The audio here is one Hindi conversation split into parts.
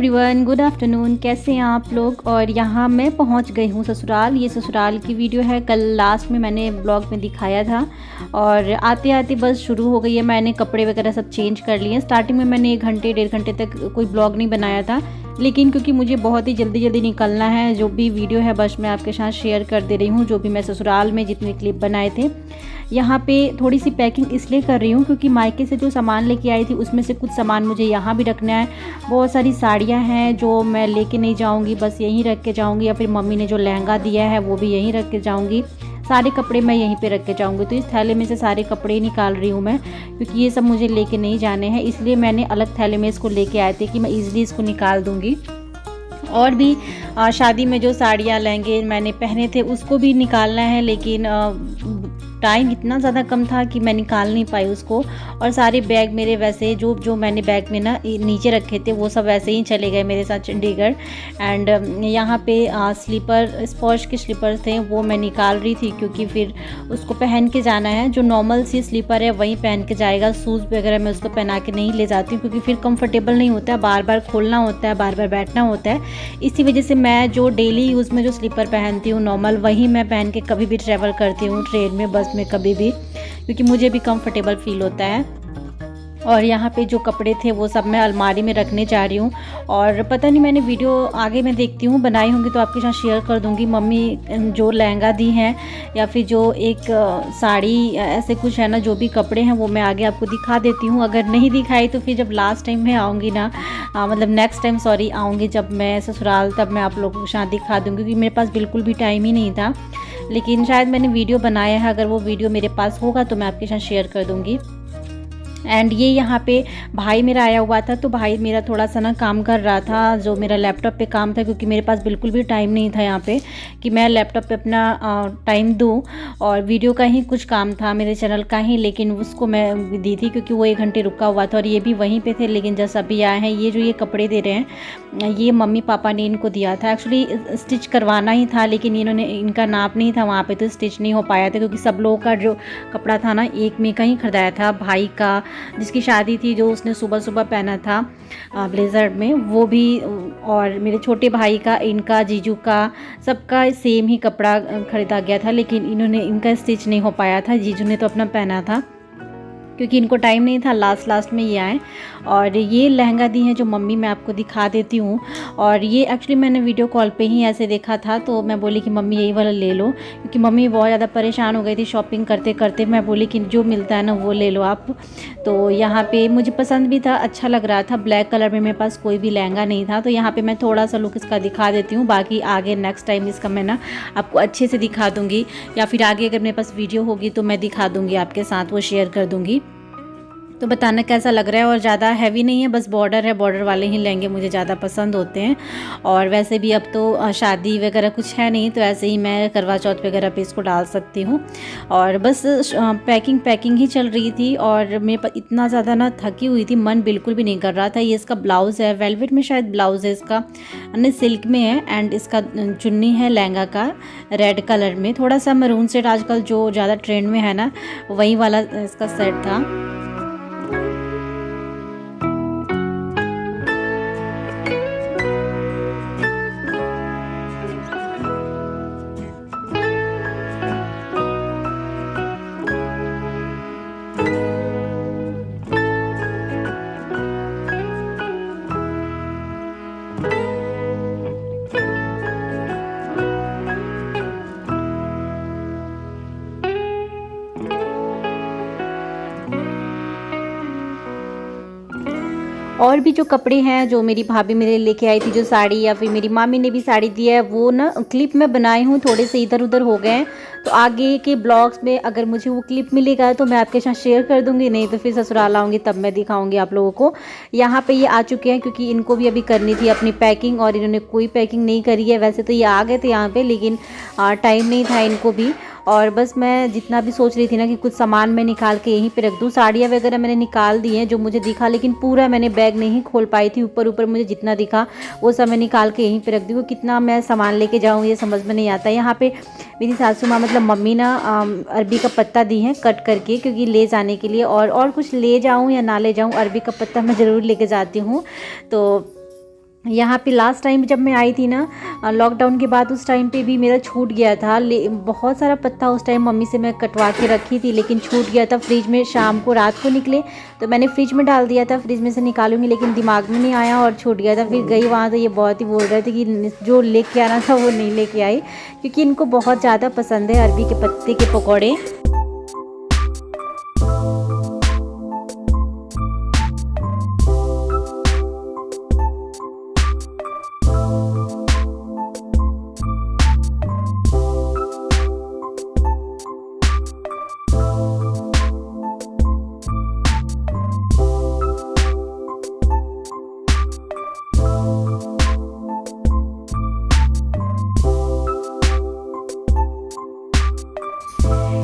Everyone, good afternoon. कैसे हैं आप लोग। और यहाँ मैं पहुँच गई हूँ ससुराल। ये ससुराल की वीडियो है। कल लास्ट में मैंने ब्लॉग में दिखाया था और आते आते बस शुरू हो गई है। मैंने कपड़े वगैरह सब चेंज कर लिए। स्टार्टिंग में मैंने 1 घंटे 1.5 घंटे तक कोई ब्लॉग नहीं बनाया था, लेकिन क्योंकि मुझे बहुत ही जल्दी निकलना है, जो भी वीडियो है बस मैं आपके साथ शेयर कर दे रही हूँ। जो भी मैं ससुराल में जितने क्लिप बनाए थे, यहाँ पे थोड़ी सी पैकिंग इसलिए कर रही हूँ क्योंकि मायके से जो सामान लेके आई थी उसमें से कुछ सामान मुझे यहाँ भी रखना है। बहुत सारी साड़ियाँ हैं जो मैं लेके नहीं जाऊँगी, बस यहीं रख के जाऊँगी, या फिर मम्मी ने जो लहंगा दिया है वो भी यहीं रख के जाऊँगी। सारे कपड़े मैं यहीं पे रख के जाऊँगी। तो इस थैले में से सारे कपड़े निकाल रही हूँ मैं, क्योंकि ये सब मुझे लेके नहीं जाने हैं, इसलिए मैंने अलग थैले में इसको लेके आए थे कि मैं ईज़िली इसको निकाल दूँगी। और भी शादी में जो साड़ियाँ लहंगे मैंने पहने थे उसको भी निकालना है, लेकिन टाइम इतना ज़्यादा कम था कि मैं निकाल नहीं पाई उसको। और सारे बैग मेरे वैसे जो मैंने बैग में ना नीचे रखे थे वो सब वैसे ही चले गए मेरे साथ चंडीगढ़। एंड यहाँ पे स्लीपर स्पॉश के स्लीपर्स थे वो मैं निकाल रही थी, क्योंकि फिर उसको पहन के जाना है। जो नॉर्मल सी स्लीपर है वहीं पहन के जाएगा। शूज़ वगैरह मैं उसको पहना के नहीं ले जाती हूँ, क्योंकि फिर कंफर्टेबल नहीं होता है, बार बार खोलना होता है, बार बार बैठना होता है। इसी वजह से मैं जो डेली यूज़ में जो स्लीपर पहनती हूँ नॉर्मल, वही मैं पहन के कभी भी ट्रैवल करती हूँ, ट्रेन में, बस में, कभी भी, क्योंकि मुझे भी कंफर्टेबल फील होता है। और यहाँ पे जो कपड़े थे वो सब मैं अलमारी में रखने जा रही हूँ। और पता नहीं, मैंने वीडियो आगे मैं देखती हूँ बनाई होंगी तो आपके साथ शेयर कर दूँगी। मम्मी जो लहंगा दी हैं या फिर जो एक साड़ी ऐसे कुछ है ना, जो भी कपड़े हैं वो मैं आगे आपको दिखा देती हूँ। अगर नहीं दिखाई तो फिर जब लास्ट टाइम मैं आऊँगी ना, मतलब नेक्स्ट टाइम आऊँगी जब मैं ससुराल, तब मैं आप लोगों के साथ दिखा दूँगी, क्योंकि मेरे पास बिल्कुल भी टाइम ही नहीं था। लेकिन शायद मैंने वीडियो बनाया है, अगर वो वीडियो मेरे पास होगा तो मैं आपके साथ शेयर कर दूँगी। एंड ये यहाँ पे भाई मेरा आया हुआ था, तो भाई मेरा थोड़ा सा ना काम कर रहा था, जो मेरा लैपटॉप पे काम था, क्योंकि मेरे पास बिल्कुल भी टाइम नहीं था यहाँ पे कि मैं लैपटॉप पे अपना टाइम दूँ। और वीडियो का ही कुछ काम था मेरे चैनल का ही, लेकिन उसको मैं दी थी क्योंकि वो 1 घंटे रुका हुआ था और ये भी वहीं पे थे, लेकिन जस्ट अभी आए हैं। ये जो ये कपड़े दे रहे हैं ये मम्मी पापा ने इनको दिया था। एक्चुअली स्टिच करवाना ही था, लेकिन इनका नाप नहीं था वहाँ पर, तो स्टिच नहीं हो पाया था, क्योंकि सब लोगों का जो कपड़ा था ना एक में का ही खरीदाया था। भाई का जिसकी शादी थी, जो उसने सुबह सुबह पहना था ब्लेज़र में, वो भी, और मेरे छोटे भाई का, इनका, जीजू का, सबका सेम ही कपड़ा ख़रीदा गया था, लेकिन इनका स्टिच नहीं हो पाया था। जीजू ने तो अपना पहना था क्योंकि इनको टाइम नहीं था, लास्ट में ये आए। और ये लहंगा दी है जो मम्मी, मैं आपको दिखा देती हूँ। और ये एक्चुअली मैंने वीडियो कॉल पे ही ऐसे देखा था, तो मैं बोली कि मम्मी यही वाला ले लो, क्योंकि मम्मी बहुत ज़्यादा परेशान हो गई थी शॉपिंग करते करते। मैं बोली कि जो मिलता है ना वो ले लो आप। तो यहाँ पे मुझे पसंद भी था, अच्छा लग रहा था। ब्लैक कलर में मेरे पास कोई भी लहंगा नहीं था, तो यहाँ पर मैं थोड़ा सा लुक इसका दिखा देती हूँ। बाकी आगे नेक्स्ट टाइम इसका मैं ना आपको अच्छे से दिखा दूँगी, या फिर आगे अगर मेरे पास वीडियो होगी तो मैं दिखा दूँगी आपके साथ, वो शेयर कर दूँगी। तो बताना कैसा लग रहा है। और ज़्यादा हैवी नहीं है, बस बॉर्डर है, बॉर्डर वाले ही लहंगे मुझे ज़्यादा पसंद होते हैं। और वैसे भी अब तो शादी वगैरह कुछ है नहीं, तो ऐसे ही मैं करवा चौथ वगैरह पे इसको डाल सकती हूँ। और बस पैकिंग ही चल रही थी, और मेरे पास इतना ज़्यादा ना थकी हुई थी, मन बिल्कुल भी नहीं कर रहा था। ये इसका ब्लाउज़ है, वेलवेट में शायद ब्लाउज़ है इसका, नहीं सिल्क में है। एंड इसका चुन्नी है लहंगा का रेड कलर में, थोड़ा सा मरून सेट आजकल जो ज़्यादा ट्रेंड में है ना, वही वाला इसका सेट था। और भी जो कपड़े हैं जो मेरी भाभी मेरे लेके आई थी, जो साड़ी, या फिर मेरी मामी ने भी साड़ी दी है, वो ना क्लिप में बनाई हूँ, थोड़े से इधर उधर हो गए हैं। तो आगे के ब्लॉग्स में अगर मुझे वो क्लिप मिलेगा तो मैं आपके साथ शेयर कर दूँगी, नहीं तो फिर ससुराल आऊँगी तब मैं दिखाऊँगी आप लोगों को। यहाँ पे ये आ चुके हैं, क्योंकि इनको भी अभी करनी थी अपनी पैकिंग, और इन्होंने कोई पैकिंग नहीं करी है। वैसे तो ये आ गए थे यहाँ पे, लेकिन टाइम नहीं था इनको भी। और बस मैं जितना भी सोच रही थी ना कि कुछ सामान मैं निकाल के यहीं पे रख दूँ। साड़ियाँ वगैरह मैंने निकाल दी हैं जो मुझे दिखा, लेकिन पूरा मैंने बैग नहीं खोल पाई थी। ऊपर मुझे जितना दिखा वो सब मैं निकाल के यहीं पे रख दी। वो कितना मैं सामान लेके जाऊँ ये समझ में नहीं आता। यहाँ पे मेरी सासू माँ, मतलब मम्मी ना अरबी का पत्ता दी है कट करके, क्योंकि ले जाने के लिए। और कुछ ले जाऊँ या ना ले जाऊँ, अरबी का पत्ता मैं ज़रूर लेके जाती हूँ। तो यहाँ पे लास्ट टाइम जब मैं आई थी ना लॉकडाउन के बाद, उस टाइम पे भी मेरा छूट गया था। बहुत सारा पत्ता उस टाइम मम्मी से मैं कटवा के रखी थी, लेकिन छूट गया था फ्रिज में। शाम को रात को निकले तो मैंने फ्रिज में डाल दिया था, फ्रिज में से निकालूंगी, लेकिन दिमाग में नहीं आया और छूट गया था। फिर गई वहाँ तो ये बहुत ही बोल रहे थे कि जो लेके आना था वो नहीं लेके आई, क्योंकि इनको बहुत ज़्यादा पसंद है अरबी के पत्ते के पकौड़े।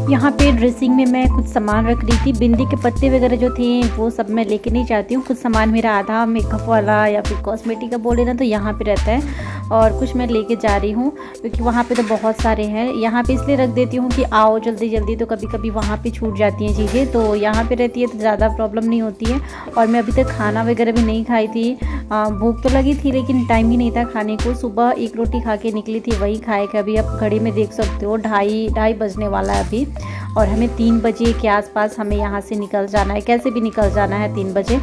यहाँ पे ड्रेसिंग में मैं कुछ सामान रख रही थी। बिंदी के पत्ते वगैरह जो थे वो सब मैं लेके नहीं जाती हूँ। कुछ सामान मेरा आधा मेकअप वाला या फिर कॉस्मेटिक का बोले ना तो यहाँ पे रहता है, और कुछ मैं लेके जा रही हूँ क्योंकि वहाँ पे तो बहुत सारे हैं। यहाँ पे इसलिए रख देती हूँ कि आओ जल्दी जल्दी, तो कभी कभी वहाँ पे छूट जाती हैं चीज़ें, तो यहाँ पे रहती है तो ज़्यादा प्रॉब्लम नहीं होती है। और मैं अभी तक खाना वगैरह भी नहीं खाई थी, भूख तो लगी थी लेकिन टाइम ही नहीं था खाने को। सुबह एक रोटी खा के निकली थी, वही खाए के अभी आप घड़ी में देख सकते हो 2:30 बजने वाला है अभी, और हमें 3 बजे के आसपास हमें यहाँ से निकल जाना है। कैसे भी निकल जाना है 3 बजे।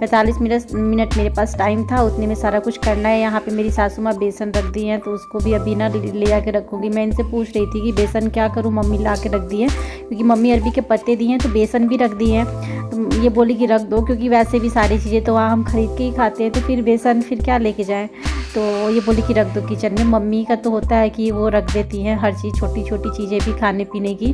45 मिनट मेरे पास टाइम था, उतने में सारा कुछ करना है। यहाँ पे मेरी सासू माँ बेसन रख दी हैं, तो उसको भी अभी ना ले आके रखूँगी। मैं इनसे पूछ रही थी कि बेसन क्या करूँ, मम्मी ला के रख दी है, क्योंकि मम्मी अरबी के पत्ते दिए हैं तो बेसन भी रख दी हैं। तो ये बोली कि रख दो, क्योंकि वैसे भी सारी चीज़ें तो वहाँ हम खरीद के ही खाते हैं, तो फिर बेसन फिर क्या लेके जाएँ। तो ये बोली कि रख दो किचन में। मम्मी का तो होता है कि वो रख देती हैं हर चीज़, छोटी छोटी चीज़ें भी खाने पीने की,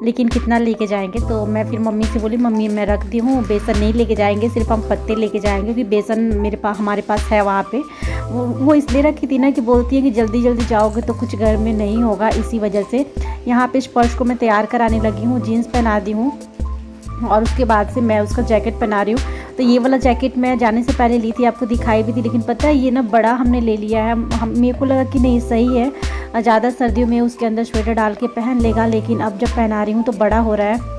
लेकिन कितना लेके जाएंगे। तो मैं फिर मम्मी से बोली मम्मी मैं रख दी हूँ, बेसन नहीं लेके जाएंगे, सिर्फ हम पत्ते लेके जाएंगे, क्योंकि बेसन हमारे पास है वहाँ पे। वो इसलिए रखी थी ना कि बोलती है कि जल्दी जल्दी जाओगे तो कुछ घर में नहीं होगा, इसी वजह से। यहाँ पे स्पर्श को मैं तैयार कराने लगी हूँ, जीन्स पहना दी हूँ और उसके बाद से मैं उसका जैकेट पहना रही हूँ। तो ये वाला जैकेट मैं जाने से पहले ली थी, आपको दिखाई भी थी, लेकिन पता है ये ना बड़ा हमने ले लिया है। मेरे को लगा कि नहीं सही है, ज़्यादा सर्दियों में उसके अंदर स्वेटर डाल के पहन लेगा, लेकिन अब जब पहना रही हूँ तो बड़ा हो रहा है।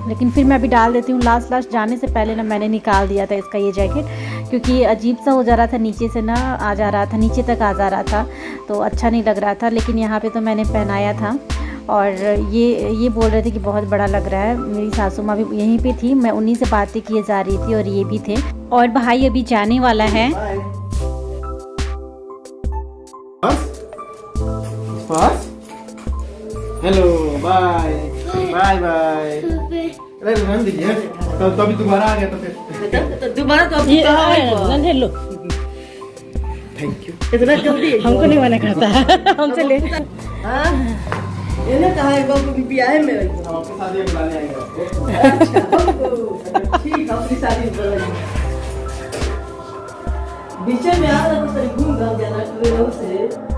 लेकिन फिर मैं अभी डाल देती हूँ। लास्ट जाने से पहले ना मैंने निकाल दिया था इसका ये जैकेट, क्योंकि अजीब सा हो जा रहा था, नीचे से ना आ जा रहा था, नीचे तक आ जा रहा था, तो अच्छा नहीं लग रहा था। लेकिन यहाँ पे तो मैंने पहनाया था, और ये बोल रहे थे कि बहुत बड़ा लग रहा है। मेरी सासू माँ भी यहीं पे थी, मैं उन्हीं से बातें किए जा रही थी, और ये भी थे। और भाई अभी जाने वाला है। Hello bye bye bye. अरे रन दीजिए, तो अभी दोबारा आ गया तो फिर दोबारा तो अभी हेलो थैंक यू। इतना जल्दी हमको नहीं मना करता हम चले। ये ना कहा है बाबू की ब्याह में हम आपके शादी में बुलाने आएंगे। अच्छा ठीक, अपनी शादी में बुलाएंगे। बीच में आ रहा तो घूम गाँव जाना ट्रेनों से।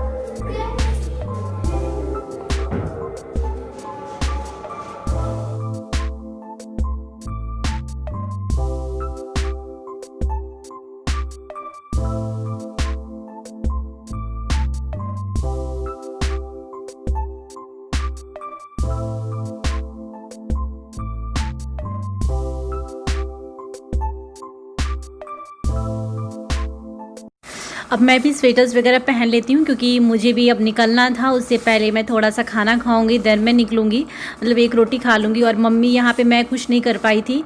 अब मैं भी स्वेटर्स वगैरह पहन लेती हूँ, क्योंकि मुझे भी अब निकलना था। उससे पहले मैं थोड़ा सा खाना खाऊंगी, देन मैं निकलूँगी, मतलब एक रोटी खा लूँगी। और मम्मी यहाँ पे मैं कुछ नहीं कर पाई थी,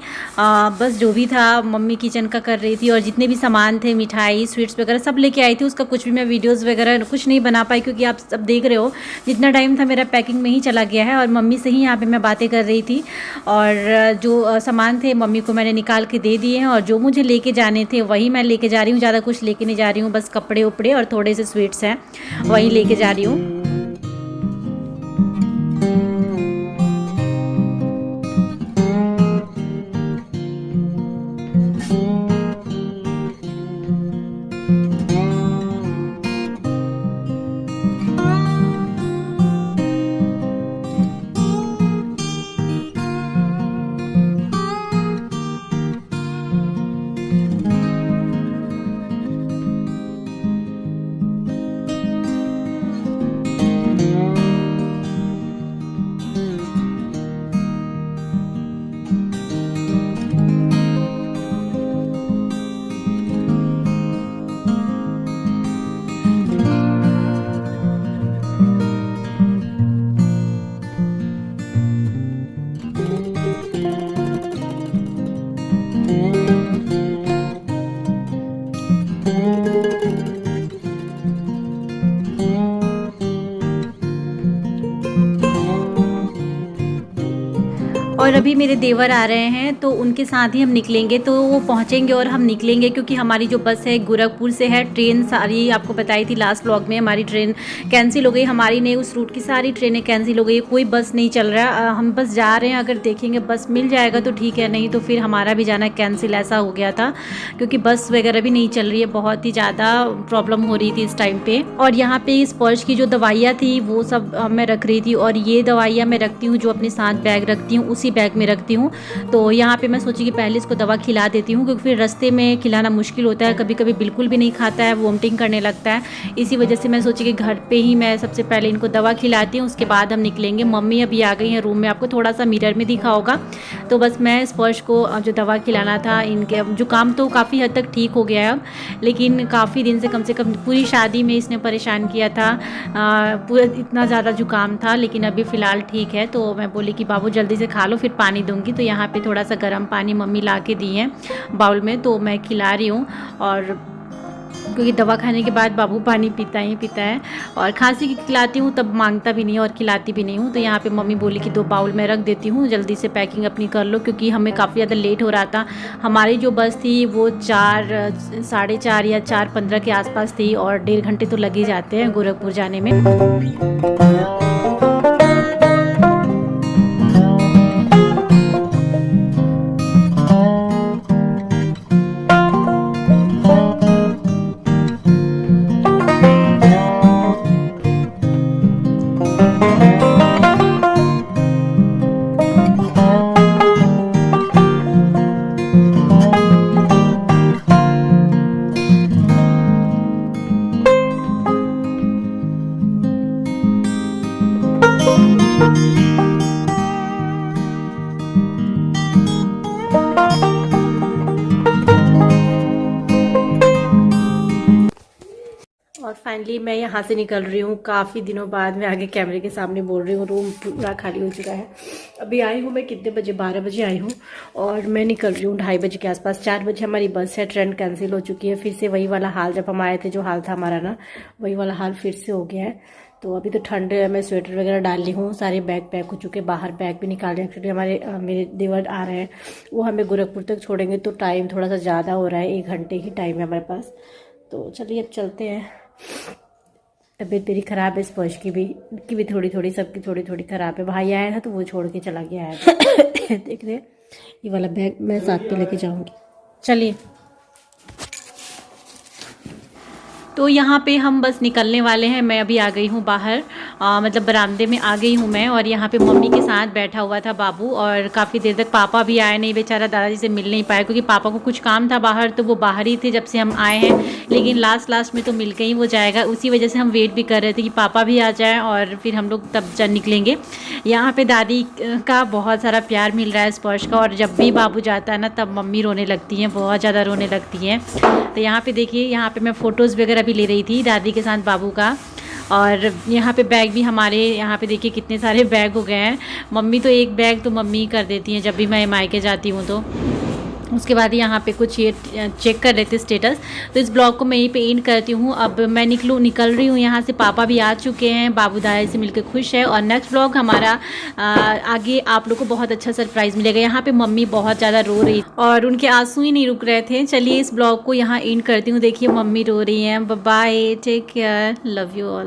बस जो भी था मम्मी किचन का कर रही थी, और जितने भी सामान थे मिठाई स्वीट्स वगैरह सब लेके आई थी। उसका कुछ भी मैं वीडियोज़ वगैरह कुछ नहीं बना पाई, क्योंकि आप सब देख रहे हो जितना टाइम था मेरा पैकिंग में ही चला गया है। और मम्मी से ही यहाँ पर मैं बातें कर रही थी, और जो सामान थे मम्मी को मैंने निकाल के दे दिए हैं, और जो मुझे लेके जाने थे वही मैं लेके जा रही हूँ। ज़्यादा कुछ लेके नहीं जा रही हूँ, बस कपड़े उपड़े और थोड़े से स्वीट्स हैं वही लेके जा रही हूँ। और अभी मेरे देवर आ रहे हैं तो उनके साथ ही हम निकलेंगे, तो वो पहुंचेंगे और हम निकलेंगे क्योंकि हमारी जो बस है गोरखपुर से है। ट्रेन सारी आपको बताई थी लास्ट व्लॉग में, हमारी ट्रेन कैंसिल हो गई, हमारी नहीं, उस रूट की सारी ट्रेनें कैंसिल हो गई, कोई बस नहीं चल रहा। हम बस जा रहे हैं, अगर देखेंगे बस मिल जाएगा तो ठीक है, नहीं तो फिर हमारा भी जाना कैंसिल ऐसा हो गया था क्योंकि बस वगैरह भी नहीं चल रही है, बहुत ही ज़्यादा प्रॉब्लम हो रही थी इस टाइम पे। और यहाँ पे स्पर्श की जो दवाइयाँ थी वो सब मैं रख रही थी, और ये दवाइयाँ मैं रखती हूँ जो अपने साथ बैग रखती हूँ उसी बैग में रखती हूँ। तो यहाँ पे मैं सोची कि पहले इसको दवा खिला देती हूँ क्योंकि फिर रास्ते में खिलाना मुश्किल होता है, कभी कभी बिल्कुल भी नहीं खाता है, वोमिटिंग करने लगता है। इसी वजह से मैं सोची कि घर पे ही मैं सबसे पहले इनको दवा खिलाती हूँ, उसके बाद हम निकलेंगे। मम्मी अभी आ गई हैं रूम में, आपको थोड़ा सा मिरर में दिखा होगा। तो बस मैं स्पर्श को जो दवा खिलाना था, इनके जुकाम तो काफ़ी हद तक ठीक हो गया है अब, लेकिन काफ़ी दिन से, कम पूरी शादी में इसने परेशान किया था, पूरा इतना ज़्यादा जुकाम था, लेकिन अभी फ़िलहाल ठीक है। तो मैं बोली कि बाबू जल्दी से खा लो फिर पानी दूंगी। तो यहाँ पे थोड़ा सा गर्म पानी मम्मी ला के दी है बाउल में, तो मैं खिला रही हूँ। और क्योंकि दवा खाने के बाद बाबू पानी पीता ही पीता है, और खांसी की खिलाती हूँ तब मांगता भी नहीं है और खिलाती भी नहीं हूँ। तो यहाँ पे मम्मी बोली कि 2 बाउल में रख देती हूँ, जल्दी से पैकिंग अपनी कर लो क्योंकि हमें काफ़ी ज़्यादा लेट हो रहा था। हमारी जो बस थी वो 4, साढ़े 4 या 4:15 के आसपास थी, और 1.5 घंटे तो लग ही जाते हैं गोरखपुर जाने में। और फाइनली मैं यहाँ से निकल रही हूँ, काफ़ी दिनों बाद मैं आगे कैमरे के सामने बोल रही हूँ। रूम पूरा खाली हो चुका है। अभी आई हूँ मैं कितने बजे, 12 बजे आई हूँ, और मैं निकल रही हूँ 2:30 बजे के आसपास। 4 बजे हमारी बस है, ट्रेन कैंसिल हो चुकी है। फिर से वही वाला हाल, जब हम आए थे जो हाल था हमारा ना, वही वाला हाल फिर से हो गया है। तो अभी तो ठंड है, मैं स्वेटर वगैरह डाल ली हूँ, सारे बैग पैक हो चुके, बाहर बैग भी निकाल रहे हैं। एक्चुअली मेरे देवर आ रहे हैं, वो हमें गोरखपुर तक छोड़ेंगे, तो टाइम थोड़ा सा ज़्यादा हो रहा है, 1 घंटे ही टाइम है हमारे पास। तो चलिए अब चलते हैं। तबीयत मेरी ख़राब है, स्पर्श की भी थोड़ी थोड़ी, सबकी थोड़ी थोड़ी ख़राब है। भाई आया था तो वो छोड़ के चला गया है। देख रहे, ये वाला बैग मैं साथ पे लेके जाऊंगी। चलिए, तो यहाँ पे हम बस निकलने वाले हैं। मैं अभी आ गई हूँ बाहर, मतलब बरामदे में आ गई हूँ मैं, और यहाँ पे मम्मी के साथ बैठा हुआ था बाबू, और काफ़ी देर तक पापा भी आए नहीं, बेचारा दादाजी से मिल नहीं पाया क्योंकि पापा को कुछ काम था बाहर, तो वो बाहर ही थे जब से हम आए हैं। लेकिन लास्ट में तो मिल के ही वो जाएगा, उसी वजह से हम वेट भी कर रहे थे कि पापा भी आ जाए और फिर हम लोग तब निकलेंगे। यहाँ पर दादी का बहुत सारा प्यार मिल रहा है स्पर्श का, और जब भी बाबू जाता है ना तब मम्मी रोने लगती हैं, बहुत ज़्यादा रोने लगती हैं। तो यहाँ पे देखिए, यहाँ पे मैं फ़ोटोज़ वगैरह भी ले रही थी दादी के साथ बाबू का, और यहाँ पे बैग भी हमारे, यहाँ पे देखिए कितने सारे बैग हो गए हैं। मम्मी तो एक बैग तो मम्मी कर देती हैं जब भी मैं मायके जाती हूँ। तो उसके बाद यहाँ पे कुछ ये चेक कर रहे थे स्टेटस। तो इस ब्लॉग को मैं यहीं पे एंड करती हूँ। अब मैं निकल रही हूँ यहाँ से, पापा भी आ चुके हैं, बाबू दादा से मिलकर खुश है, और नेक्स्ट ब्लॉग हमारा आगे आप लोग को बहुत अच्छा सरप्राइज़ मिलेगा। यहाँ पे मम्मी बहुत ज़्यादा रो रही और उनके आंसू ही नहीं रुक रहे थे। चलिए इस ब्लॉग को यहाँ एंड करती हूँ। देखिए मम्मी रो रही हैं। Bye, take care, love you all.